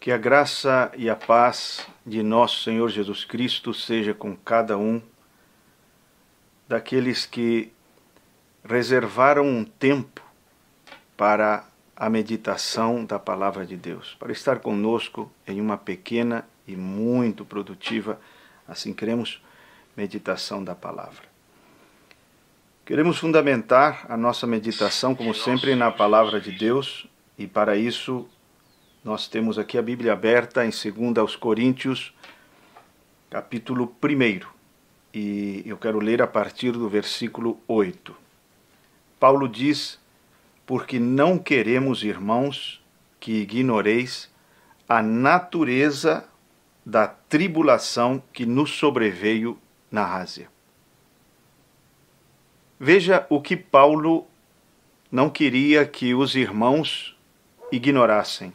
Que a graça e a paz de nosso Senhor Jesus Cristo seja com cada um daqueles que reservaram um tempo para a meditação da Palavra de Deus, para estar conosco em uma pequena e muito produtiva, assim queremos, meditação da Palavra. Queremos fundamentar a nossa meditação, como sempre, na Palavra de Deus, e para isso nós temos aqui a Bíblia aberta em 2 Coríntios, capítulo 1, e eu quero ler a partir do versículo 8. Paulo diz: porque não queremos, irmãos, que ignoreis a natureza da tribulação que nos sobreveio na Ásia. Veja o que Paulo não queria que os irmãos ignorassem.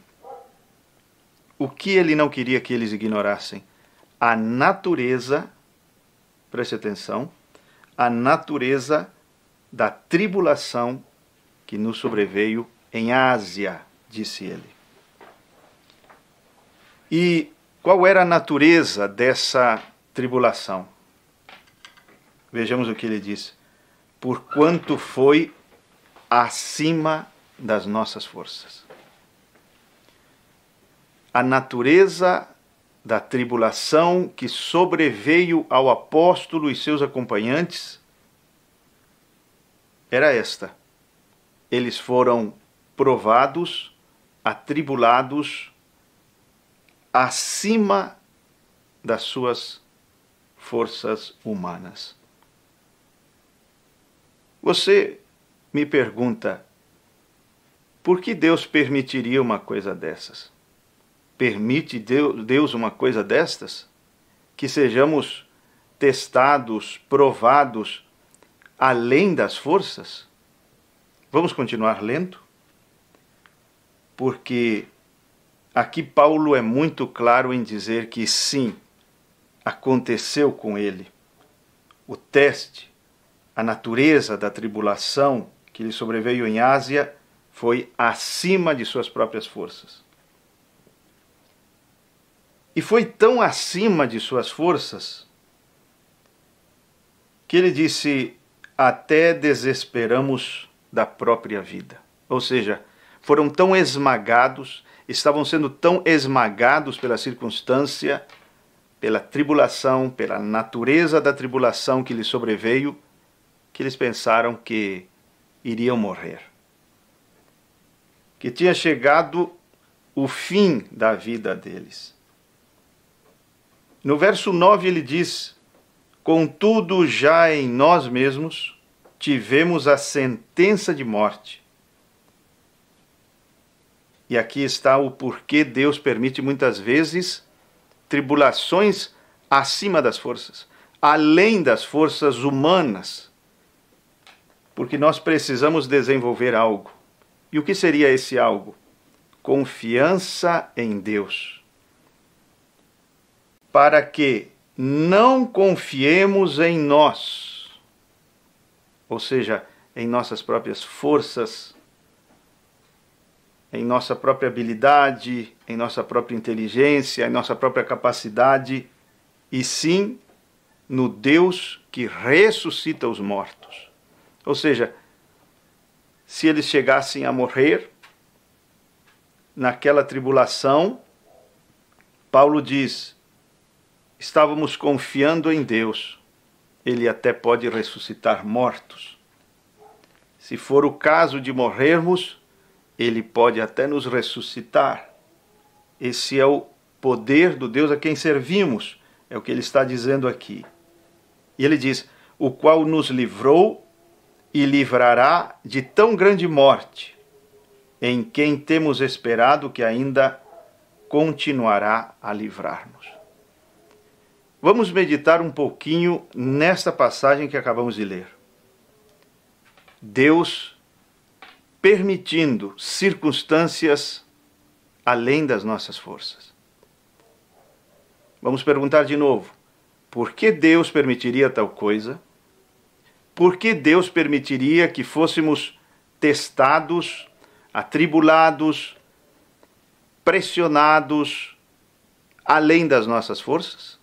O que ele não queria que eles ignorassem? A natureza, preste atenção, a natureza da tribulação que nos sobreveio em Ásia, disse ele. E qual era a natureza dessa tribulação? Vejamos o que ele diz. Porquanto foi acima das nossas forças. A natureza da tribulação que sobreveio ao apóstolo e seus acompanhantes era esta. Eles foram provados, atribulados, acima das suas forças humanas. Você me pergunta, por que Deus permitiria uma coisa dessas? Permite Deus uma coisa destas? Que sejamos testados, provados, além das forças? Vamos continuar lendo? Porque aqui Paulo é muito claro em dizer que sim, aconteceu com ele. O teste, a natureza da tribulação que lhe sobreveio em Ásia foi acima de suas próprias forças. E foi tão acima de suas forças que ele disse: até desesperamos da própria vida. Ou seja, foram tão esmagados, estavam sendo tão esmagados pela circunstância, pela tribulação, pela natureza da tribulação que lhes sobreveio, que eles pensaram que iriam morrer. Que tinha chegado o fim da vida deles. No verso 9 ele diz: contudo, já em nós mesmos tivemos a sentença de morte. E aqui está o porquê Deus permite muitas vezes tribulações acima das forças, além das forças humanas, porque nós precisamos desenvolver algo. E o que seria esse algo? Confiança em Deus. Para que não confiemos em nós, ou seja, em nossas próprias forças, em nossa própria habilidade, em nossa própria inteligência, em nossa própria capacidade, e sim no Deus que ressuscita os mortos. Ou seja, se eles chegassem a morrer naquela tribulação, Paulo diz: estávamos confiando em Deus. Ele até pode ressuscitar mortos. Se for o caso de morrermos, Ele pode até nos ressuscitar. Esse é o poder do Deus a quem servimos. É o que ele está dizendo aqui. E ele diz: o qual nos livrou e livrará de tão grande morte, em quem temos esperado que ainda continuará a livrar-nos. Vamos meditar um pouquinho nesta passagem que acabamos de ler. Deus permitindo circunstâncias além das nossas forças. Vamos perguntar de novo: por que Deus permitiria tal coisa? Por que Deus permitiria que fôssemos testados, atribulados, pressionados além das nossas forças?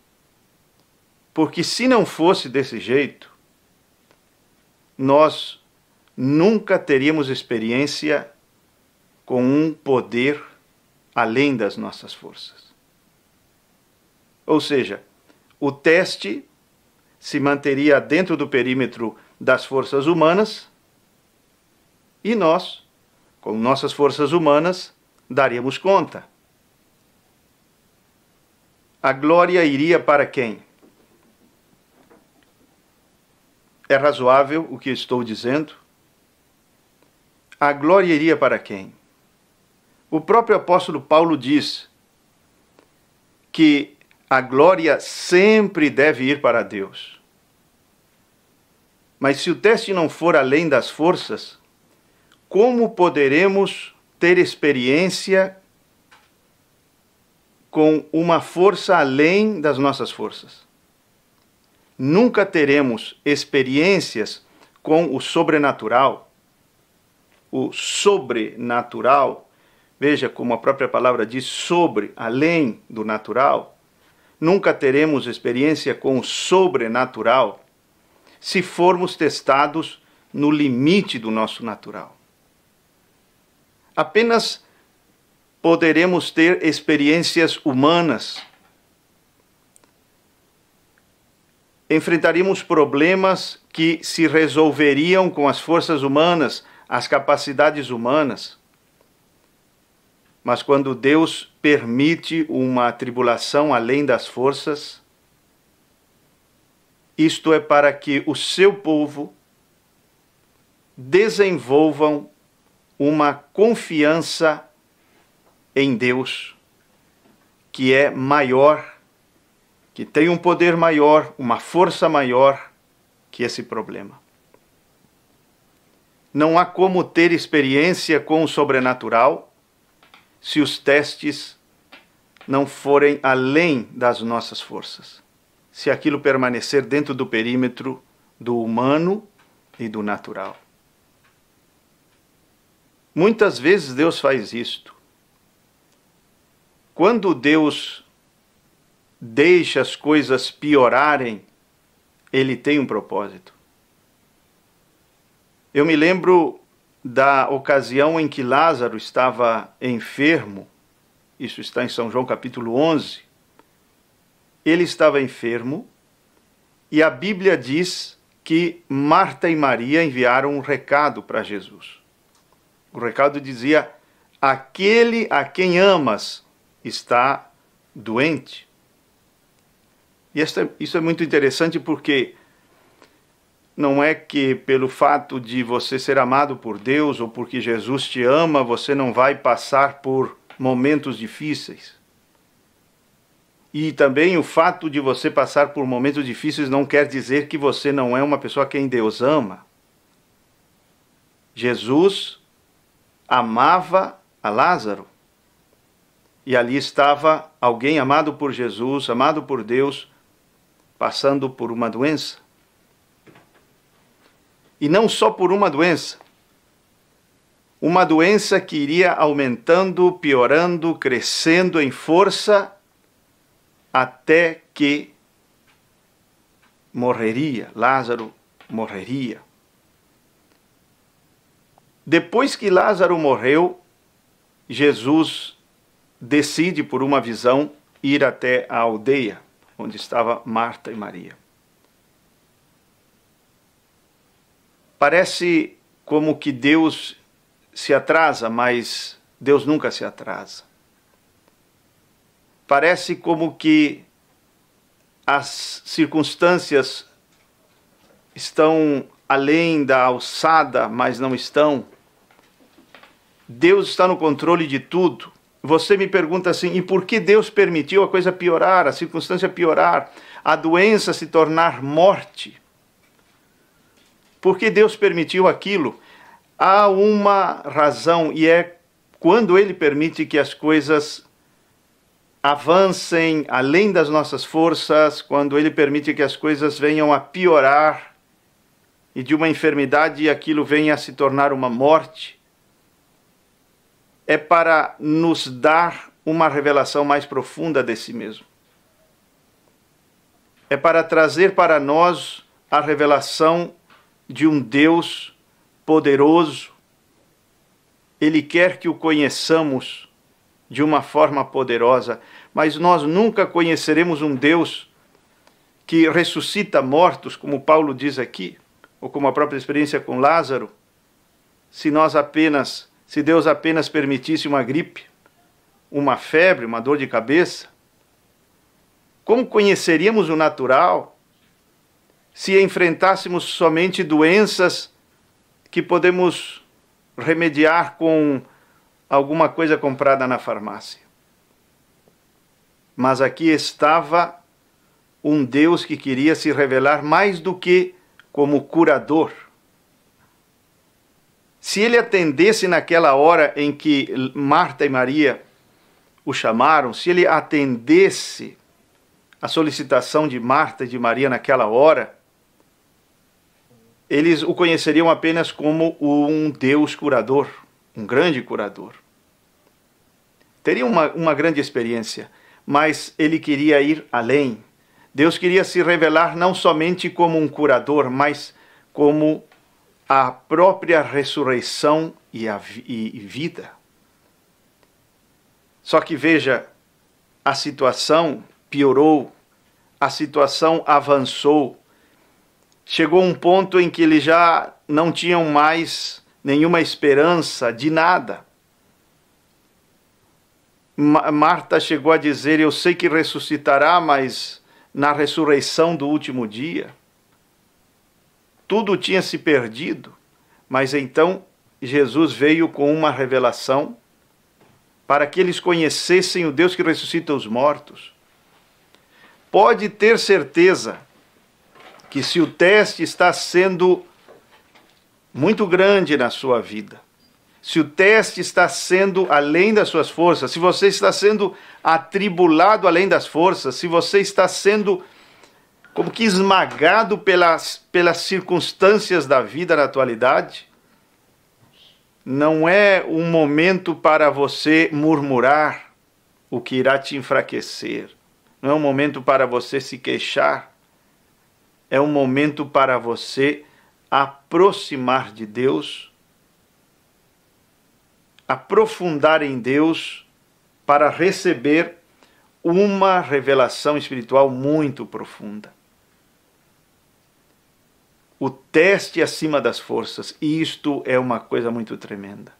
Porque se não fosse desse jeito, nós nunca teríamos experiência com um poder além das nossas forças. Ou seja, o teste se manteria dentro do perímetro das forças humanas e nós, com nossas forças humanas, daríamos conta. A glória iria para quem? É razoável o que estou dizendo? A glória iria para quem? O próprio apóstolo Paulo diz que a glória sempre deve ir para Deus. Mas se o teste não for além das forças, como poderemos ter experiência com uma força além das nossas forças? Nunca teremos experiências com o sobrenatural. O sobrenatural, veja como a própria palavra diz, sobre, além do natural. Nunca teremos experiência com o sobrenatural se formos testados no limite do nosso natural. Apenas poderemos ter experiências humanas. Enfrentaríamos problemas que se resolveriam com as forças humanas, as capacidades humanas. Mas quando Deus permite uma tribulação além das forças, isto é para que o seu povo desenvolvam uma confiança em Deus que é maior, que tem um poder maior, uma força maior que esse problema. Não há como ter experiência com o sobrenatural se os testes não forem além das nossas forças, se aquilo permanecer dentro do perímetro do humano e do natural. Muitas vezes Deus faz isto. Quando Deus deixa as coisas piorarem, Ele tem um propósito. Eu me lembro da ocasião em que Lázaro estava enfermo, isso está em São João capítulo 11, ele estava enfermo e a Bíblia diz que Marta e Maria enviaram um recado para Jesus. O recado dizia: aquele a quem amas está doente. E isso é muito interessante porque não é que pelo fato de você ser amado por Deus ou porque Jesus te ama, você não vai passar por momentos difíceis. E também o fato de você passar por momentos difíceis não quer dizer que você não é uma pessoa a quem Deus ama. Jesus amava a Lázaro. E ali estava alguém amado por Jesus, amado por Deus, passando por uma doença. E não só por uma doença que iria aumentando, piorando, crescendo em força, até que morreria, Lázaro morreria. Depois que Lázaro morreu, Jesus decide, por uma visão, ir até a aldeia, onde estava Marta e Maria. Parece como que Deus se atrasa, mas Deus nunca se atrasa. Parece como que as circunstâncias estão além da alçada, mas não estão. Deus está no controle de tudo. Você me pergunta assim, e por que Deus permitiu a coisa piorar, a circunstância piorar, a doença se tornar morte? Por que Deus permitiu aquilo? Há uma razão, e é quando Ele permite que as coisas avancem além das nossas forças, quando Ele permite que as coisas venham a piorar, e de uma enfermidade aquilo venha a se tornar uma morte, é para nos dar uma revelação mais profunda de si mesmo. É para trazer para nós a revelação de um Deus poderoso. Ele quer que o conheçamos de uma forma poderosa, mas nós nunca conheceremos um Deus que ressuscita mortos, como Paulo diz aqui, ou como a própria experiência com Lázaro, se Deus apenas permitisse uma gripe, uma febre, uma dor de cabeça. Como conheceríamos o natural se enfrentássemos somente doenças que podemos remediar com alguma coisa comprada na farmácia? Mas aqui estava um Deus que queria se revelar mais do que como curador. Se ele atendesse naquela hora em que Marta e Maria o chamaram, se ele atendesse a solicitação de Marta e de Maria naquela hora, eles o conheceriam apenas como um Deus curador, um grande curador. Teriam uma grande experiência, mas ele queria ir além. Deus queria se revelar não somente como um curador, mas como a própria ressurreição e vida. Só que veja, a situação piorou, a situação avançou. Chegou um ponto em que eles já não tinham mais nenhuma esperança de nada. Marta chegou a dizer: eu sei que ressuscitará, mas na ressurreição do último dia. Tudo tinha se perdido, mas então Jesus veio com uma revelação para que eles conhecessem o Deus que ressuscita os mortos. Pode ter certeza que se o teste está sendo muito grande na sua vida, se o teste está sendo além das suas forças, se você está sendo atribulado além das forças, se você está sendo como que esmagado pelas circunstâncias da vida na atualidade, não é um momento para você murmurar o que irá te enfraquecer. Não é um momento para você se queixar. É um momento para você aproximar de Deus, aprofundar em Deus para receber uma revelação espiritual muito profunda. O teste acima das forças, isto é uma coisa muito tremenda.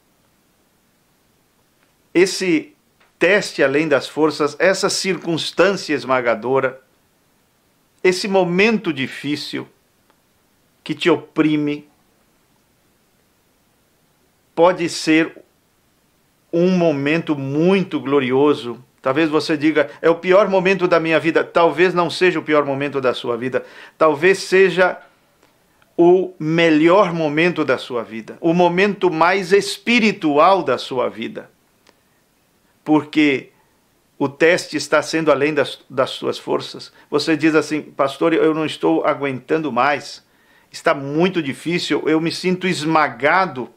Esse teste além das forças, essa circunstância esmagadora, esse momento difícil que te oprime, pode ser um momento muito glorioso. Talvez você diga: é o pior momento da minha vida. Talvez não seja o pior momento da sua vida. Talvez seja o melhor momento da sua vida, o momento mais espiritual da sua vida, porque o teste está sendo além das suas forças. Você diz assim: pastor, eu não estou aguentando mais, está muito difícil, eu me sinto esmagado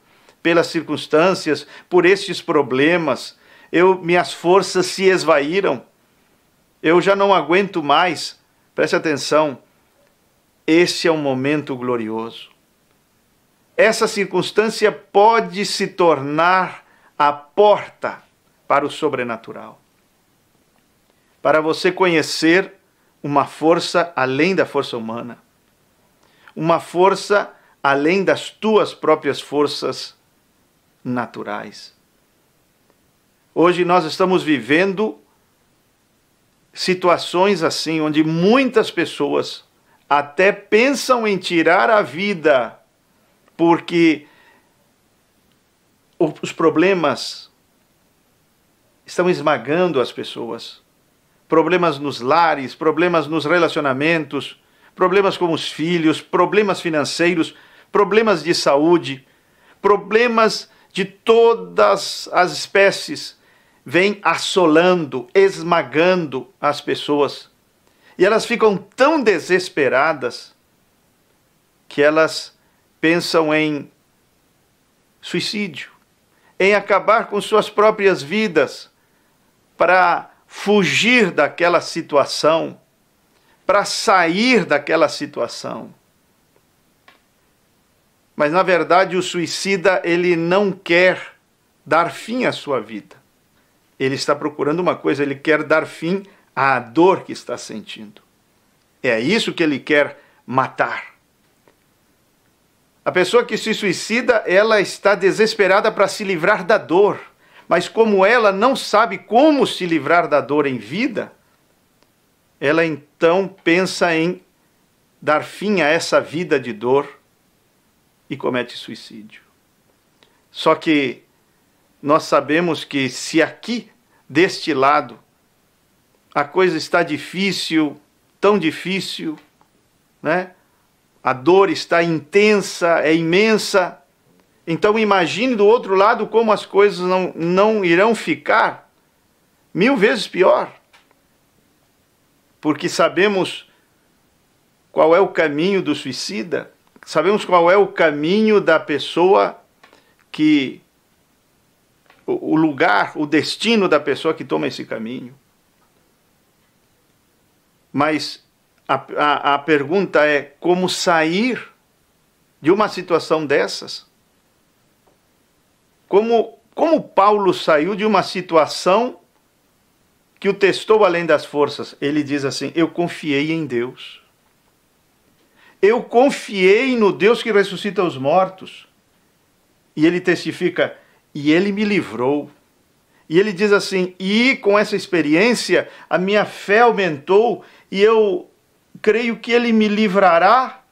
pelas circunstâncias, por estes problemas, minhas forças se esvaíram, eu já não aguento mais. Preste atenção. Esse é um momento glorioso. Essa circunstância pode se tornar a porta para o sobrenatural. Para você conhecer uma força além da força humana. Uma força além das tuas próprias forças naturais. Hoje nós estamos vivendo situações assim, onde muitas pessoas até pensam em tirar a vida, porque os problemas estão esmagando as pessoas. Problemas nos lares, problemas nos relacionamentos, problemas com os filhos, problemas financeiros, problemas de saúde, problemas de todas as espécies vêm assolando, esmagando as pessoas. E elas ficam tão desesperadas que elas pensam em suicídio, em acabar com suas próprias vidas, para fugir daquela situação, para sair daquela situação. Mas, na verdade, o suicida, ele não quer dar fim à sua vida. Ele está procurando uma coisa, ele quer dar fim à dor que está sentindo. É isso que ele quer matar. A pessoa que se suicida, ela está desesperada para se livrar da dor. Mas como ela não sabe como se livrar da dor em vida, ela então pensa em dar fim a essa vida de dor e comete suicídio. Só que nós sabemos que se aqui, deste lado, a coisa está difícil, tão difícil, né? A dor está intensa, é imensa. Então imagine do outro lado como as coisas não irão ficar 1000 vezes pior. Porque sabemos qual é o caminho do suicida, sabemos qual é o caminho da pessoa que... o lugar, o destino da pessoa que toma esse caminho. Mas a pergunta é como sair de uma situação dessas? Como Paulo saiu de uma situação que o testou além das forças? Ele diz assim: eu confiei em Deus. Eu confiei no Deus que ressuscita os mortos. E ele testifica: e ele me livrou. E ele diz assim: e com essa experiência a minha fé aumentou e eu creio que ele me livrará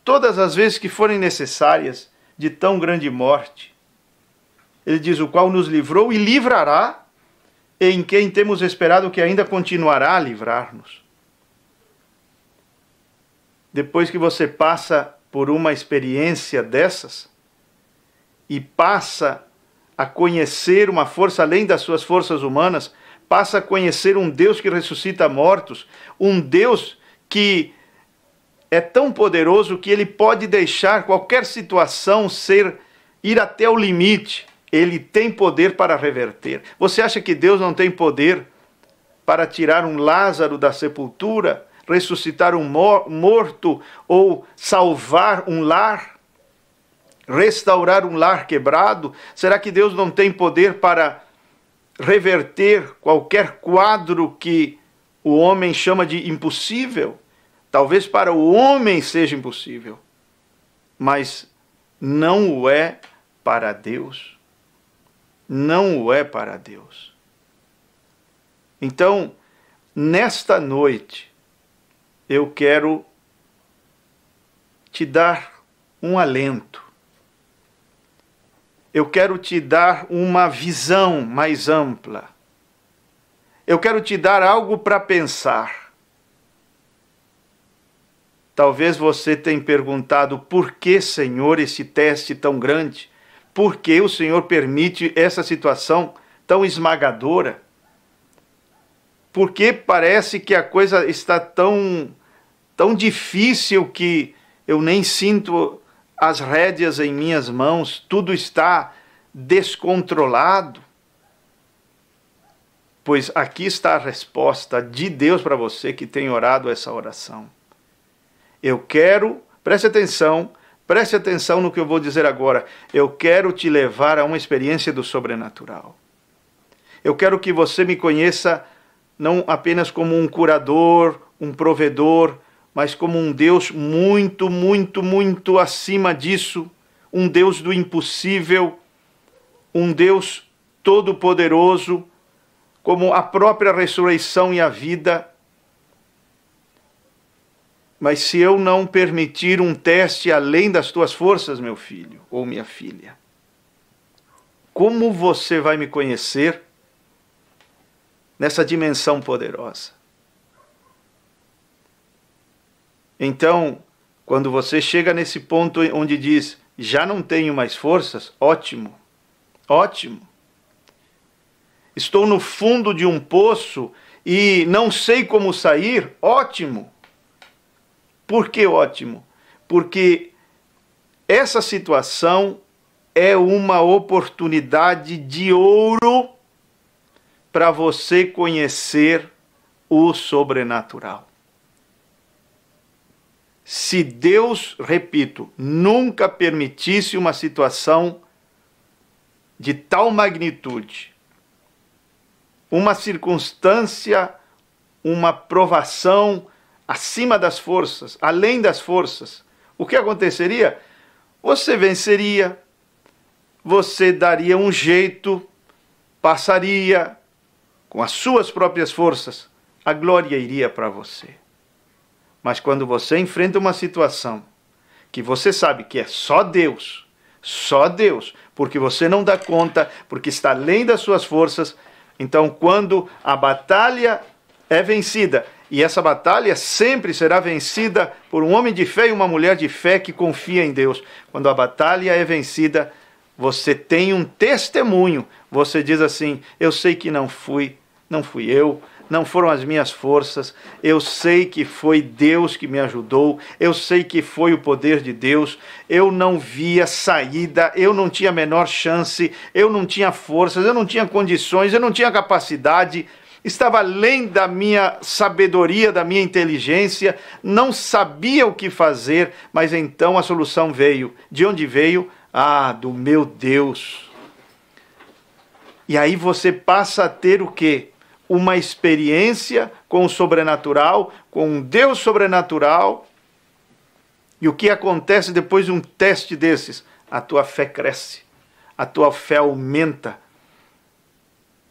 todas as vezes que forem necessárias de tão grande morte. Ele diz: o qual nos livrou e livrará, em quem temos esperado que ainda continuará a livrar-nos. Depois que você passa por uma experiência dessas e passa a conhecer uma força além das suas forças humanas, passa a conhecer um Deus que ressuscita mortos, um Deus que é tão poderoso que ele pode deixar qualquer situação ir até o limite. Ele tem poder para reverter. Você acha que Deus não tem poder para tirar um Lázaro da sepultura, ressuscitar um morto ou salvar um lar? Restaurar um lar quebrado? Será que Deus não tem poder para reverter qualquer quadro que o homem chama de impossível? Talvez para o homem seja impossível, mas não o é para Deus. Não o é para Deus. Então, nesta noite, eu quero te dar um alento. Eu quero te dar uma visão mais ampla. Eu quero te dar algo para pensar. Talvez você tenha perguntado: por que, Senhor, esse teste tão grande? Por que o Senhor permite essa situação tão esmagadora? Por que parece que a coisa está tão difícil que eu nem sinto as rédeas em minhas mãos, tudo está descontrolado? Pois aqui está a resposta de Deus para você que tem orado essa oração. Eu quero, preste atenção no que eu vou dizer agora. Eu quero te levar a uma experiência do sobrenatural. Eu quero que você me conheça não apenas como um curador, um provedor, mas como um Deus muito, muito, muito acima disso, um Deus do impossível, um Deus todo-poderoso, como a própria ressurreição e a vida. Mas se eu não permitir um teste além das tuas forças, meu filho ou minha filha, como você vai me conhecer nessa dimensão poderosa? Então, quando você chega nesse ponto onde diz: já não tenho mais forças, ótimo, ótimo. Estou no fundo de um poço e não sei como sair, ótimo. Por que ótimo? Porque essa situação é uma oportunidade de ouro para você conhecer o sobrenatural. Se Deus, repito, nunca permitisse uma situação de tal magnitude, uma circunstância, uma provação acima das forças, além das forças, o que aconteceria? Você venceria, você daria um jeito, passaria com as suas próprias forças, a glória iria para você. Mas quando você enfrenta uma situação que você sabe que é só Deus, porque você não dá conta, porque está além das suas forças, então quando a batalha é vencida, e essa batalha sempre será vencida por um homem de fé e uma mulher de fé que confia em Deus. Quando a batalha é vencida, você tem um testemunho. Você diz assim: eu sei que não fui eu, não foram as minhas forças, eu sei que foi Deus que me ajudou, eu sei que foi o poder de Deus, eu não via saída, eu não tinha a menor chance, eu não tinha forças, eu não tinha condições, eu não tinha capacidade, estava além da minha sabedoria, da minha inteligência, não sabia o que fazer, mas então a solução veio. De onde veio? Ah, do meu Deus. E aí você passa a ter o quê? Uma experiência com o sobrenatural, com um Deus sobrenatural. E o que acontece depois de um teste desses? A tua fé cresce, a tua fé aumenta,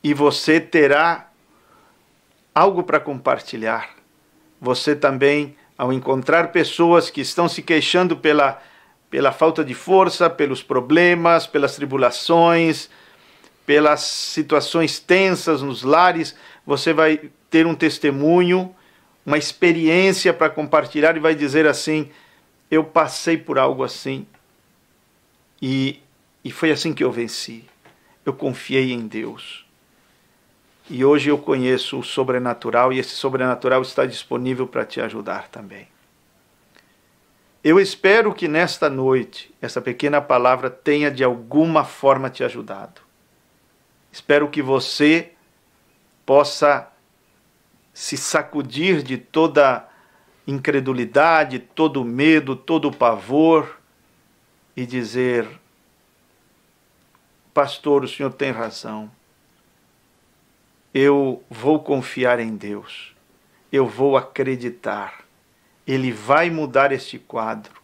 e você terá algo para compartilhar. Você também, ao encontrar pessoas que estão se queixando pela falta de força, pelos problemas, pelas tribulações, pelas situações tensas nos lares, você vai ter um testemunho, uma experiência para compartilhar e vai dizer assim: eu passei por algo assim e foi assim que eu venci. Eu confiei em Deus. E hoje eu conheço o sobrenatural e esse sobrenatural está disponível para te ajudar também. Eu espero que nesta noite essa pequena palavra tenha de alguma forma te ajudado. Espero que você possa se sacudir de toda incredulidade, todo medo, todo pavor e dizer: pastor, o senhor tem razão. Eu vou confiar em Deus, eu vou acreditar, Ele vai mudar este quadro,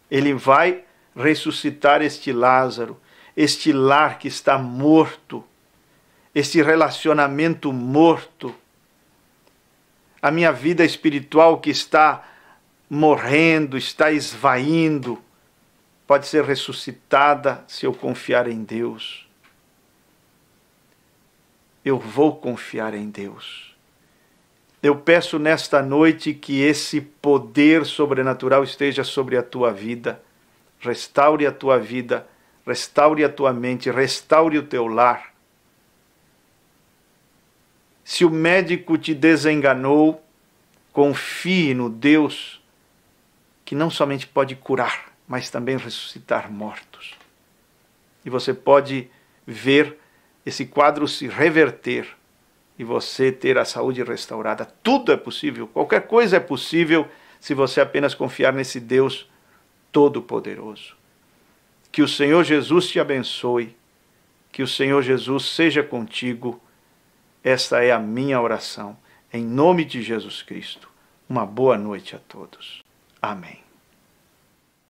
Ele vai ressuscitar este Lázaro, este lar que está morto, este relacionamento morto, a minha vida espiritual que está morrendo, está esvaindo, pode ser ressuscitada se eu confiar em Deus. Eu vou confiar em Deus. Eu peço nesta noite que esse poder sobrenatural esteja sobre a tua vida. Restaure a tua vida, restaure a tua mente, restaure o teu lar. Se o médico te desenganou, confie no Deus que não somente pode curar, mas também ressuscitar mortos. E você pode ver esse quadro se reverter e você ter a saúde restaurada. Tudo é possível, qualquer coisa é possível se você apenas confiar nesse Deus Todo-Poderoso. Que o Senhor Jesus te abençoe, que o Senhor Jesus seja contigo. Esta é a minha oração, em nome de Jesus Cristo. Uma boa noite a todos. Amém.